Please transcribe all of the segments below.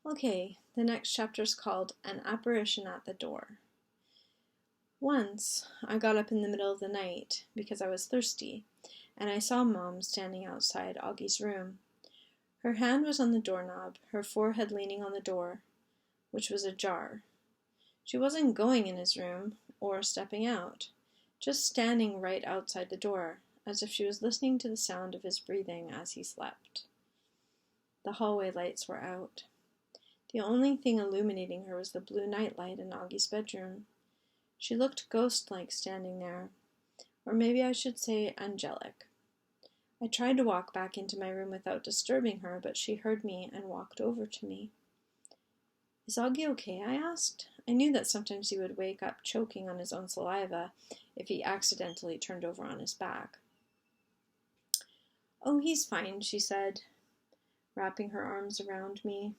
Okay, the next chapter is called An Apparition at the Door. Once, I got up in the middle of the night because I was thirsty, and I saw Mom standing outside Augie's room. Her hand was on the doorknob, her forehead leaning on the door, which was ajar. She wasn't going in his room or stepping out, just standing right outside the door, as if she was listening to the sound of his breathing as he slept. The hallway lights were out. The only thing illuminating her was the blue nightlight in Augie's bedroom. She looked ghost-like standing there, or maybe I should say angelic. I tried to walk back into my room without disturbing her, but she heard me and walked over to me. "Is Auggie okay?" I asked. I knew that sometimes he would wake up choking on his own saliva if he accidentally turned over on his back. "Oh, he's fine," she said, wrapping her arms around me.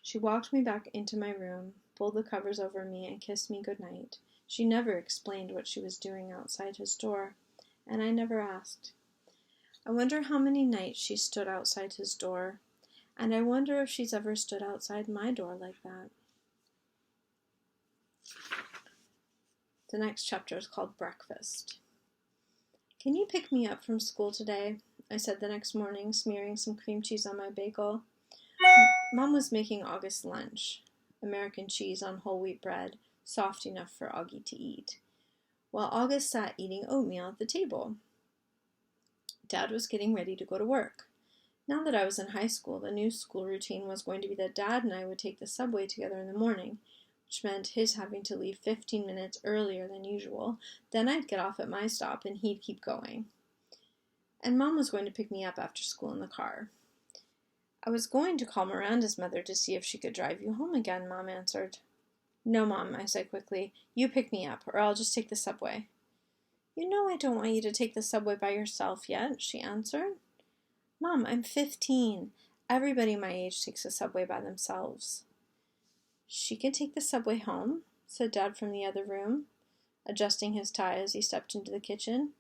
She walked me back into my room, pulled the covers over me, and kissed me goodnight. She never explained what she was doing outside his door, and I never asked. I wonder how many nights she stood outside his door, and I wonder if she's ever stood outside my door like that. The next chapter is called Breakfast. "Can you pick me up from school today?" I said the next morning, smearing some cream cheese on my bagel. Mom was making August lunch, American cheese on whole wheat bread, soft enough for Auggie to eat, while August sat eating oatmeal at the table. Dad was getting ready to go to work. Now that I was in high school, the new school routine was going to be that Dad and I would take the subway together in the morning, which meant his having to leave 15 minutes earlier than usual. Then I'd get off at my stop and he'd keep going. And Mom was going to pick me up after school in the car. "I was going to call Miranda's mother to see if she could drive you home again," Mom answered. "No, Mom," I said quickly. "You pick me up, or I'll just take the subway." "You know I don't want you to take the subway by yourself yet," she answered. "Mom, I'm 15. Everybody my age takes the subway by themselves." "She can take the subway home," said Dad from the other room, adjusting his tie as he stepped into the kitchen.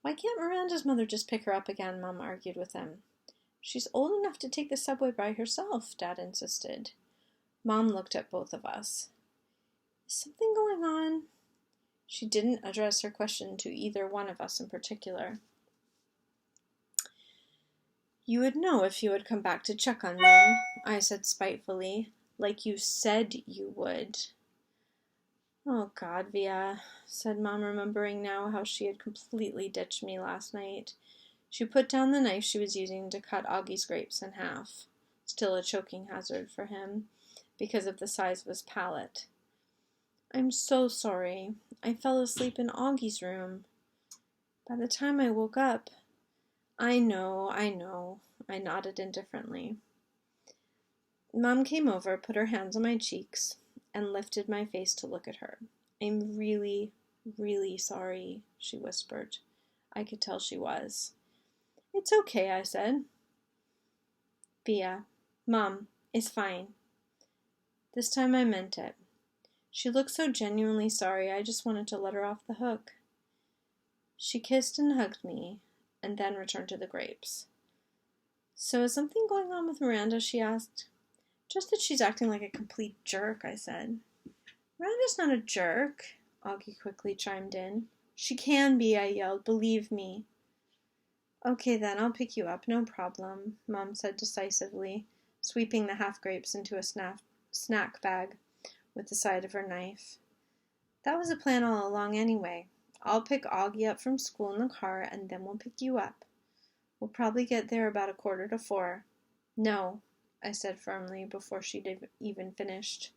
"Why can't Miranda's mother just pick her up again?" Mom argued with him. "She's old enough to take the subway by herself," Dad insisted. Mom looked at both of us. "Is something going on?" She didn't address her question to either one of us in particular. "You would know if you had come back to check on me," I said spitefully, "like you said you would." "Oh, God, Via," said Mom, remembering now how she had completely ditched me last night. She put down the knife she was using to cut Augie's grapes in half, still a choking hazard for him, because of the size of his palate. "I'm so sorry. I fell asleep in Augie's room. By the time I woke up—" I know, I nodded indifferently. Mom came over, put her hands on my cheeks, and lifted my face to look at her. "I'm really, really sorry," she whispered. I could tell she was. "It's okay," I said. "Via, Mom, it's fine." This time I meant it. She looked so genuinely sorry, I just wanted to let her off the hook. She kissed and hugged me, and then returned to the grapes. "So is something going on with Miranda?" she asked. "Just that she's acting like a complete jerk," I said. "Miranda's not a jerk," Auggie quickly chimed in. "She can be," I yelled. "Believe me." "Okay then, I'll pick you up, no problem," Mom said decisively, sweeping the half-grapes into a snack bag with the side of her knife. "That was the plan all along anyway. I'll pick Auggie up from school in the car, and then we'll pick you up. We'll probably get there about 3:45. "No," I said firmly before she'd even finished.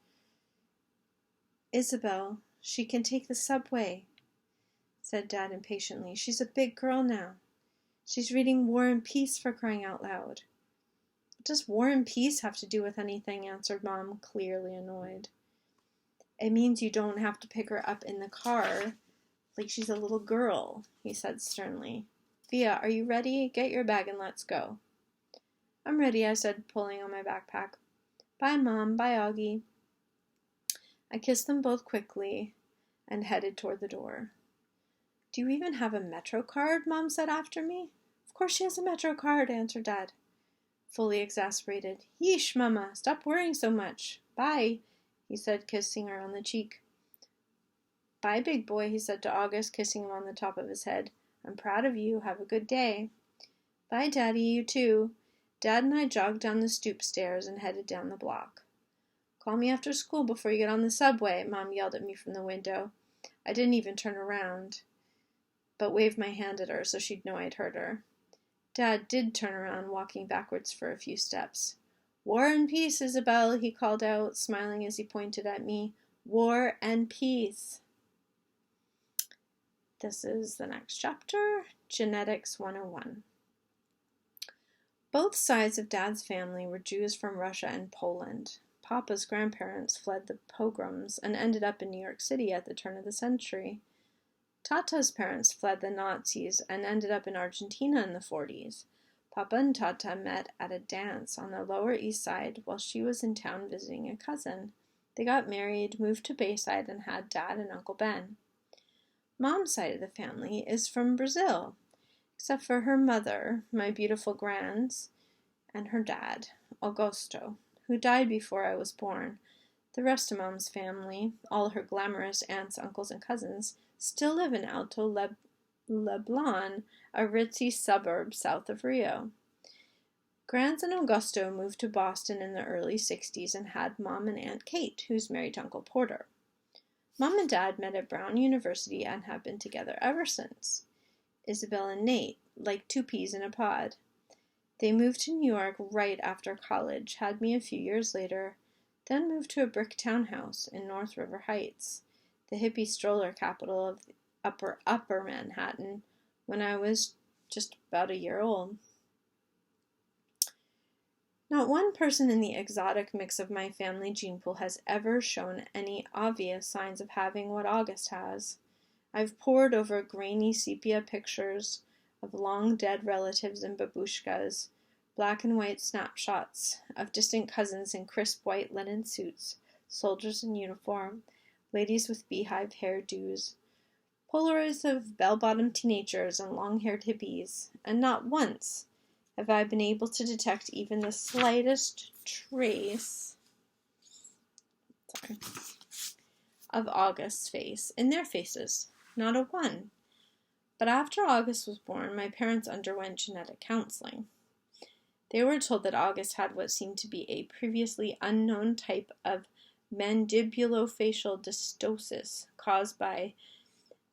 "Isabel, she can take the subway," said Dad impatiently. "She's a big girl now. She's reading War and Peace, for crying out loud." "What does War and Peace have to do with anything?" answered Mom, clearly annoyed. "It means you don't have to pick her up in the car like she's a little girl," he said sternly. "Via, are you ready? Get your bag and let's go." "I'm ready," I said, pulling on my backpack. "Bye, Mom. Bye, Auggie." I kissed them both quickly and headed toward the door. "Do you even have a Metro card?" Mom said after me. "Of course she has a Metro card," answered Dad. fully exasperated. Yeesh, Mama, stop worrying so much. Bye, he said, kissing her on the cheek. Bye, big boy, he said to August, kissing him on the top of his head. I'm proud of you. Have a good day. Bye, Daddy, you too. Dad and I jogged down the stoop stairs and headed down the block. Call me after school before you get on the subway, Mom yelled at me from the window. I didn't even turn around, but waved my hand at her so she'd know I'd heard her. Dad did turn around, walking backwards for a few steps. War and peace, Isabel, he called out, smiling as he pointed at me. War and peace. This is the next chapter, Genetics 101. Both sides of Dad's family were Jews from Russia and Poland. Papa's grandparents fled the pogroms and ended up in New York City at the turn of the century. Tata's parents fled the Nazis and ended up in Argentina in the 40s. Papa and Tata met at a dance on the Lower East Side while she was in town visiting a cousin. They got married, moved to Bayside, and had Dad and Uncle Ben. Mom's side of the family is from Brazil, except for her mother, my beautiful Grands, and her dad, Augusto, who died before I was born. The rest of Mom's family, all her glamorous aunts, uncles, and cousins, still live in Alto Leblon, a ritzy suburb south of Rio. Grands and Augusto moved to Boston in the early 60s and had Mom and Aunt Kate, who's married to Uncle Porter. Mom and Dad met at Brown University and have been together ever since. Isabel and Nate, like two peas in a pod. They moved to New York right after college, had me a few years later, then moved to a brick townhouse in North River Heights, the hippie stroller capital of upper Manhattan, when I was just about a year old. Not one person in the exotic mix of my family gene pool has ever shown any obvious signs of having what August has. I've pored over grainy sepia pictures of long-dead relatives and babushkas, black and white snapshots of distant cousins in crisp white linen suits, soldiers in uniform, ladies with beehive hairdos, Polaroids of bell-bottom teenagers and long-haired hippies, and not once have I been able to detect even the slightest trace of August's face in their faces. Not a one. But after August was born, my parents underwent genetic counseling. They were told that August had what seemed to be a previously unknown type of mandibulofacial dystosis caused by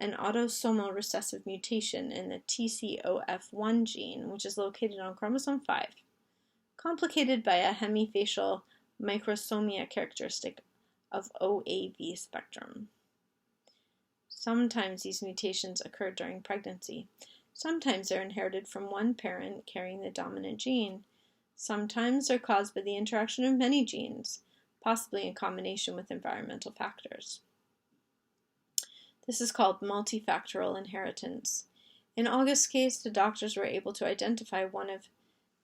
an autosomal recessive mutation in the TCOF1 gene, which is located on chromosome 5, complicated by a hemifacial microsomia characteristic of OAV spectrum. Sometimes these mutations occur during pregnancy. Sometimes they're inherited from one parent carrying the dominant gene. Sometimes they're caused by the interaction of many genes, possibly in combination with environmental factors. This is called multifactorial inheritance. In August's case, the doctors were able to identify one of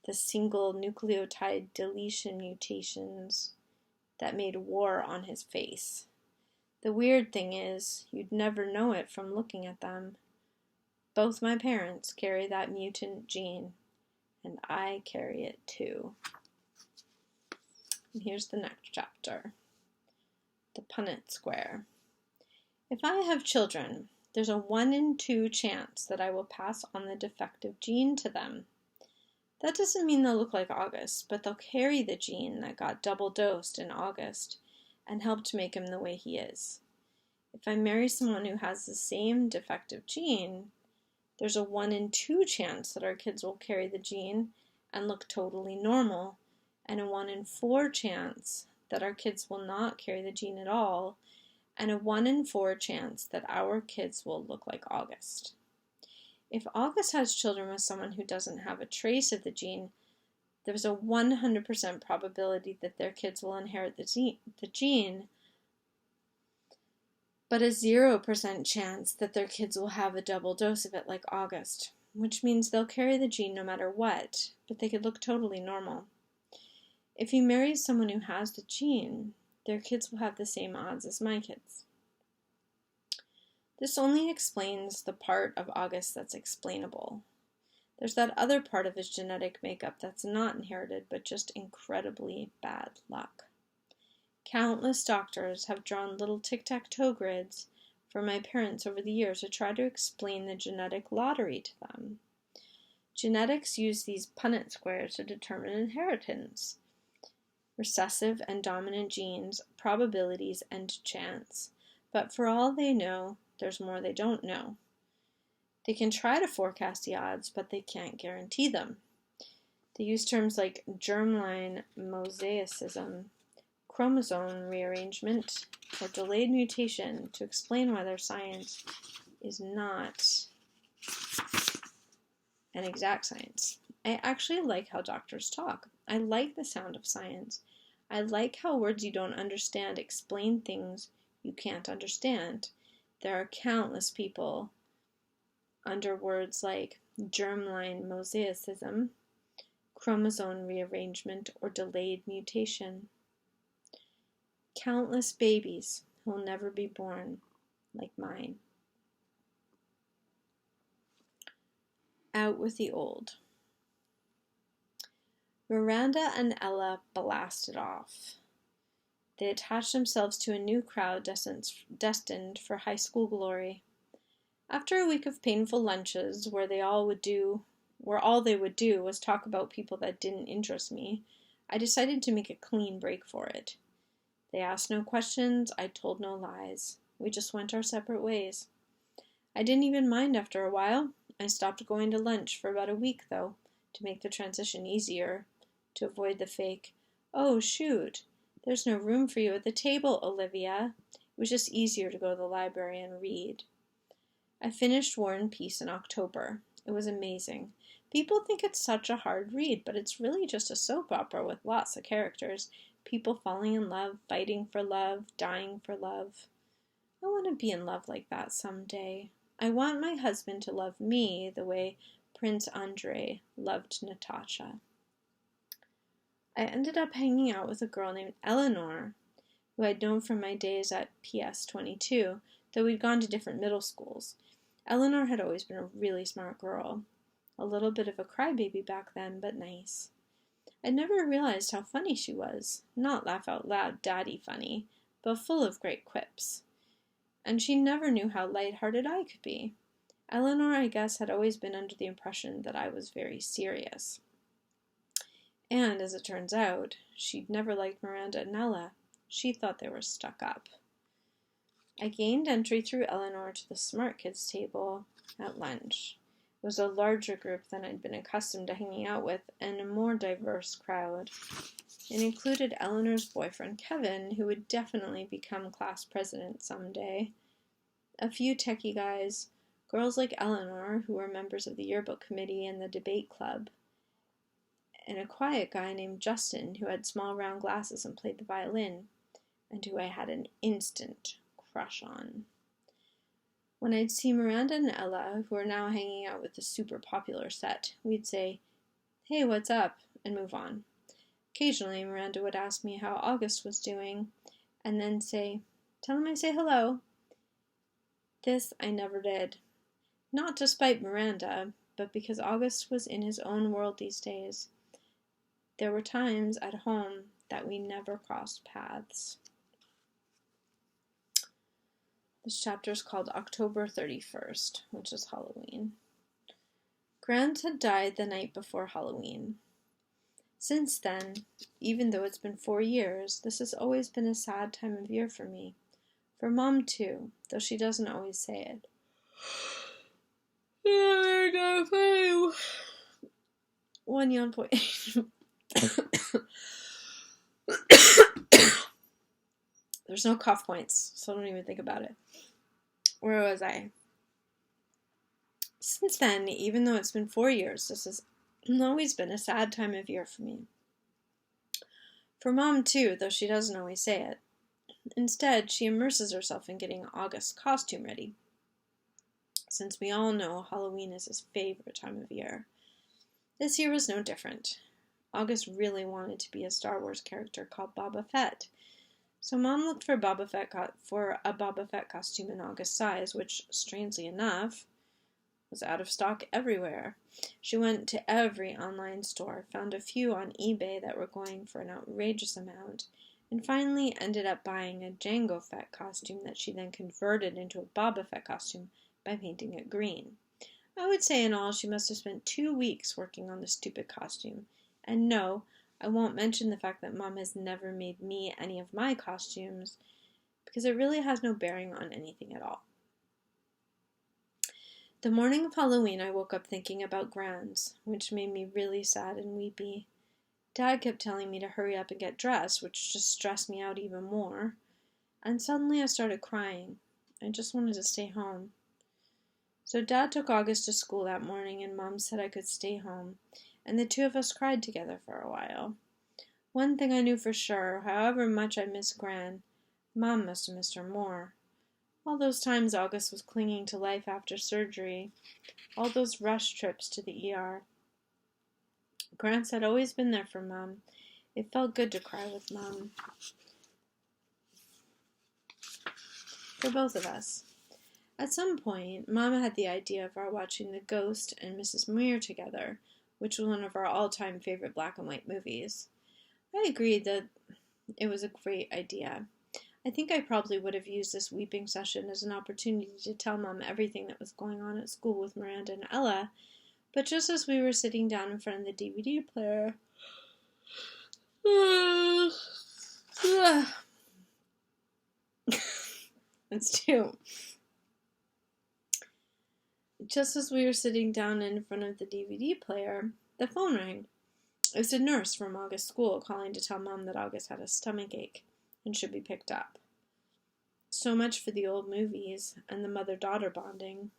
the single nucleotide deletion mutations that made war on his face. The weird thing is, you'd never know it from looking at them. Both my parents carry that mutant gene, and I carry it too. And here's the next chapter. The Punnett Square. If I have children, there's a 1 in 2 chance that I will pass on the defective gene to them. That doesn't mean they'll look like August, but they'll carry the gene that got double dosed in August and helped make him the way he is. If I marry someone who has the same defective gene, there's a 1 in 2 chance that our kids will carry the gene and look totally normal, and a 1 in 4 chance that our kids will not carry the gene at all, and a 1 in 4 chance that our kids will look like August. If August has children with someone who doesn't have a trace of the gene, there's a 100% probability that their kids will inherit the gene, but a 0% chance that their kids will have a double dose of it like August, which means they'll carry the gene no matter what, but they could look totally normal. If you marry someone who has the gene, their kids will have the same odds as my kids. This only explains the part of August that's explainable. There's that other part of his genetic makeup that's not inherited, but just incredibly bad luck. Countless doctors have drawn little tic-tac-toe grids for my parents over the years to try to explain the genetic lottery to them. Genetics use these Punnett squares to determine inheritance, recessive and dominant genes, probabilities, and chance. But for all they know, there's more they don't know. They can try to forecast the odds, but they can't guarantee them. They use terms like germline mosaicism, chromosome rearrangement, or delayed mutation to explain why their science is not an exact science. I actually like how doctors talk. I like the sound of science. I like how words you don't understand explain things you can't understand. There are countless people under words like germline mosaicism, chromosome rearrangement, or delayed mutation. Countless babies who will never be born, like mine. Out with the old. Miranda and Ella blasted off. They attached themselves to a new crowd destined for high school glory. After a week of painful lunches where all they would do was talk about people that didn't interest me, I decided to make a clean break for it. They asked no questions, I told no lies. We just went our separate ways. I didn't even mind after a while. I stopped going to lunch for about a week, though, to make the transition easier, to avoid the fake, "Oh, shoot, there's no room for you at the table, Olivia." It was just easier to go to the library and read. I finished War and Peace in October. It was amazing. People think it's such a hard read, but it's really just a soap opera with lots of characters. People falling in love, fighting for love, dying for love. I want to be in love like that someday. I want my husband to love me the way Prince Andrei loved Natasha. I ended up hanging out with a girl named Eleanor, who I'd known from my days at PS 22, though we'd gone to different middle schools. Eleanor had always been a really smart girl. A little bit of a crybaby back then, but nice. I'd never realized how funny she was. Not laugh out loud daddy funny, but full of great quips. And she never knew how lighthearted I could be. Eleanor, I guess, had always been under the impression that I was very serious. And, as it turns out, she'd never liked Miranda and Ella. She thought they were stuck up. I gained entry through Eleanor to the smart kids table at lunch. It was a larger group than I'd been accustomed to hanging out with, and a more diverse crowd. It included Eleanor's boyfriend, Kevin, who would definitely become class president someday, a few techie guys, girls like Eleanor, who were members of the yearbook committee and the debate club, and a quiet guy named Justin, who had small round glasses and played the violin, and who I had an instant crush on. When I'd see Miranda and Ella, who were now hanging out with the super popular set, we'd say, "Hey, what's up?" and move on. Occasionally, Miranda would ask me how August was doing, and then say, "Tell him I say hello." This I never did. Not to spite Miranda, but because August was in his own world these days. There were times at home that we never crossed paths. This chapter is called October 31st, which is Halloween. Grant had died the night before Halloween. Since then, even though it's been 4 years, this has always been a sad time of year for me. For Mom, too, though she doesn't always say it. One yawn point. There's no cough points, so don't even think about it. Where was I? Since then, even though it's been 4 years, this has always been a sad time of year for me. For Mom, too, though she doesn't always say it. Instead, she immerses herself in getting August's costume ready, since we all know Halloween is his favorite time of year. This year was no different. August really wanted to be a Star Wars character called Boba Fett, so Mom looked for a Boba Fett costume in August's size, which, strangely enough, was out of stock everywhere. She went to every online store, found a few on eBay that were going for an outrageous amount, and finally ended up buying a Jango Fett costume that she then converted into a Boba Fett costume by painting it green. I would say in all she must have spent 2 weeks working on the stupid costume. And no, I won't mention the fact that Mom has never made me any of my costumes, because it really has no bearing on anything at all. The morning of Halloween, I woke up thinking about Grans, which made me really sad and weepy. Dad kept telling me to hurry up and get dressed, which just stressed me out even more. And suddenly I started crying. I just wanted to stay home. So Dad took August to school that morning, and Mom said I could stay home, and the two of us cried together for a while. One thing I knew for sure, however much I missed Gran, Mom must have missed her more. All those times August was clinging to life after surgery, all those rush trips to the ER. Grants had always been there for Mom. It felt good to cry with Mom. For both of us. At some point, Mama had the idea of our watching The Ghost and Mrs. Muir together, which was one of our all-time favorite black and white movies. I agreed that it was a great idea. I think I probably would have used this weeping session as an opportunity to tell Mom everything that was going on at school with Miranda and Ella, but just as we were sitting down in front of the DVD player, it's two. Just as we were sitting down in front of the DVD player, the phone rang. It was a nurse from August's school calling to tell Mom that August had a stomach ache and should be picked up. So much for the old movies and the mother-daughter bonding.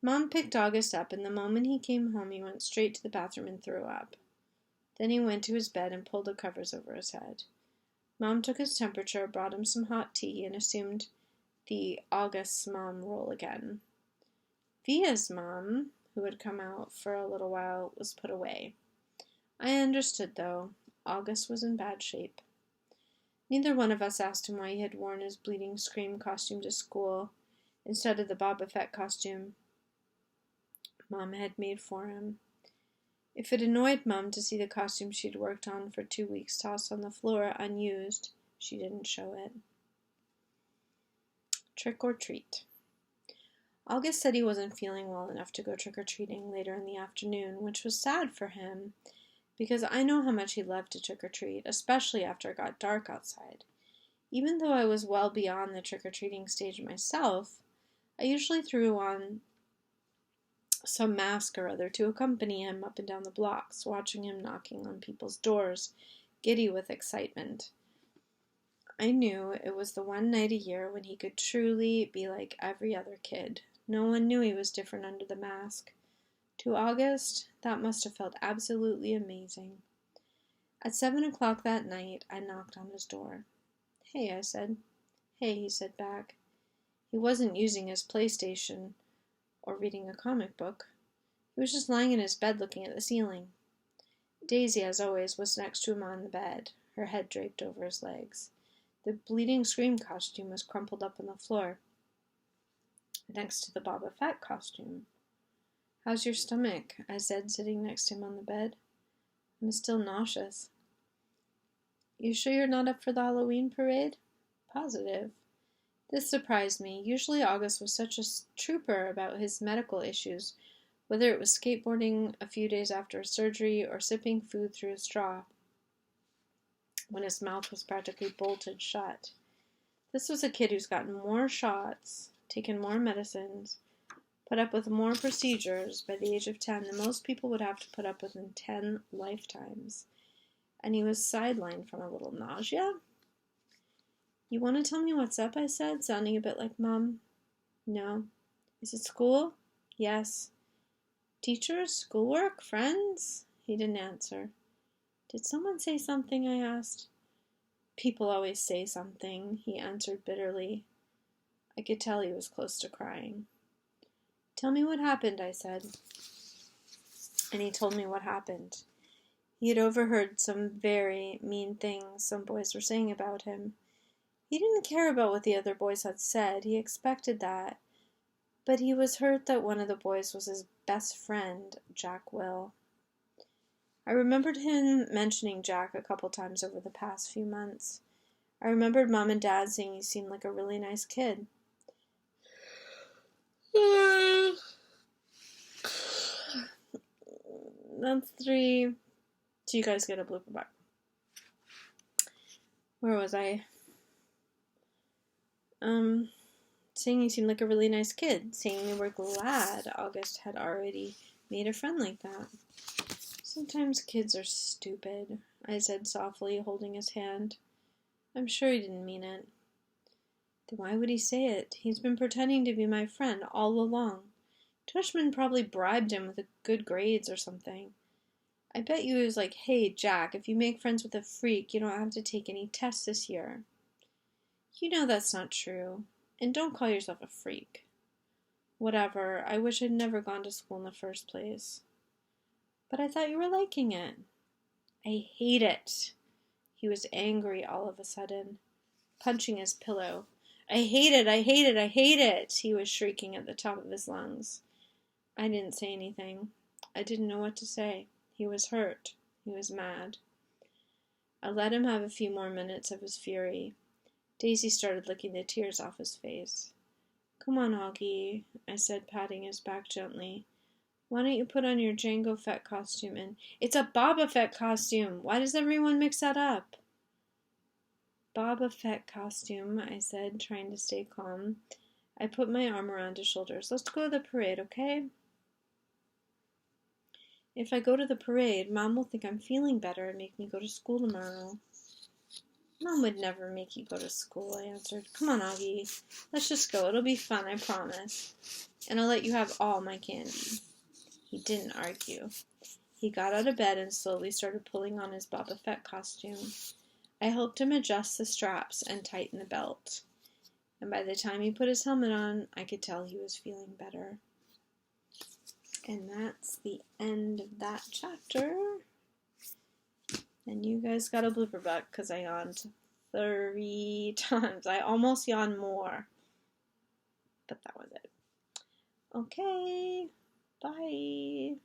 Mom picked August up, and the moment he came home, he went straight to the bathroom and threw up. Then he went to his bed and pulled the covers over his head. Mom took his temperature, brought him some hot tea, and assumed the August's mom role again. Via's mom, who had come out for a little while, was put away. I understood, though. August was in bad shape. Neither one of us asked him why he had worn his bleeding scream costume to school instead of the Boba Fett costume Mom had made for him. If it annoyed Mom to see the costume she'd worked on for 2 weeks tossed on the floor unused, she didn't show it. Trick or treat. August said he wasn't feeling well enough to go trick-or-treating later in the afternoon, which was sad for him, because I know how much he loved to trick-or-treat, especially after it got dark outside. Even though I was well beyond the trick-or-treating stage myself, I usually threw on some mask or other to accompany him up and down the blocks, watching him knocking on people's doors, giddy with excitement. I knew it was the one night a year when he could truly be like every other kid. No one knew he was different under the mask. To August, that must have felt absolutely amazing. At 7 o'clock that night, I knocked on his door. "Hey," I said. "Hey," he said back. He wasn't using his PlayStation or reading a comic book. He was just lying in his bed looking at the ceiling. Daisy, as always, was next to him on the bed, her head draped over his legs. The bleeding scream costume was crumpled up on the floor, next to the Boba Fett costume. "How's your stomach?" I said, sitting next to him on the bed. "I'm still nauseous." "You sure you're not up for the Halloween parade?" "Positive." This surprised me. Usually August was such a trooper about his medical issues, whether it was skateboarding a few days after a surgery or sipping food through a straw when his mouth was practically bolted shut. This was a kid who's gotten more shots, taken more medicines, put up with more procedures by the age of 10 than most people would have to put up with in 10 lifetimes. And he was sidelined from a little nausea. "You want to tell me what's up?" I said, sounding a bit like Mom. "No." "Is it school?" "Yes." "Teachers? Schoolwork? Friends?" He didn't answer. "Did someone say something?" I asked. "People always say something," he answered bitterly. I could tell he was close to crying. "Tell me what happened," I said. And he told me what happened. He had overheard some very mean things some boys were saying about him. He didn't care about what the other boys had said. He expected that. But he was hurt that one of the boys was his best friend, Jack Will. I remembered him mentioning Jack a couple times over the past few months. I remembered Mom and Dad saying he seemed like a really nice kid. That's 3. So you guys get a blooper back. Where was I? Saying he seemed like a really nice kid. Saying they were glad August had already made a friend like that. Sometimes kids are stupid, I said softly, holding his hand. I'm sure he didn't mean it. Then why would he say it? He's been pretending to be my friend all along. Tushman probably bribed him with good grades or something. I bet you he was like, hey, Jack, if you make friends with a freak, you don't have to take any tests this year. You know that's not true. And don't call yourself a freak. Whatever, I wish I'd never gone to school in the first place. But I thought you were liking it. I hate it. He was angry all of a sudden, punching his pillow. I hate it, I hate it, I hate it, he was shrieking at the top of his lungs. I didn't say anything. I didn't know what to say. He was hurt. He was mad. I let him have a few more minutes of his fury. Daisy started licking the tears off his face. Come on, Auggie, I said, patting his back gently. Why don't you put on your Jango Fett costume and... It's a Boba Fett costume! Why does everyone mix that up? Boba Fett costume, I said, trying to stay calm. I put my arm around his shoulders. Let's go to the parade, okay? If I go to the parade, Mom will think I'm feeling better and make me go to school tomorrow. Mom would never make you go to school, I answered. Come on, Auggie. Let's just go. It'll be fun, I promise. And I'll let you have all my candy. He didn't argue. He got out of bed and slowly started pulling on his Boba Fett costume. I helped him adjust the straps and tighten the belt. And by the time he put his helmet on, I could tell he was feeling better. And that's the end of that chapter. And you guys got a blooper back because I yawned 3 times. I almost yawned more. But that was it. Okay. Bye.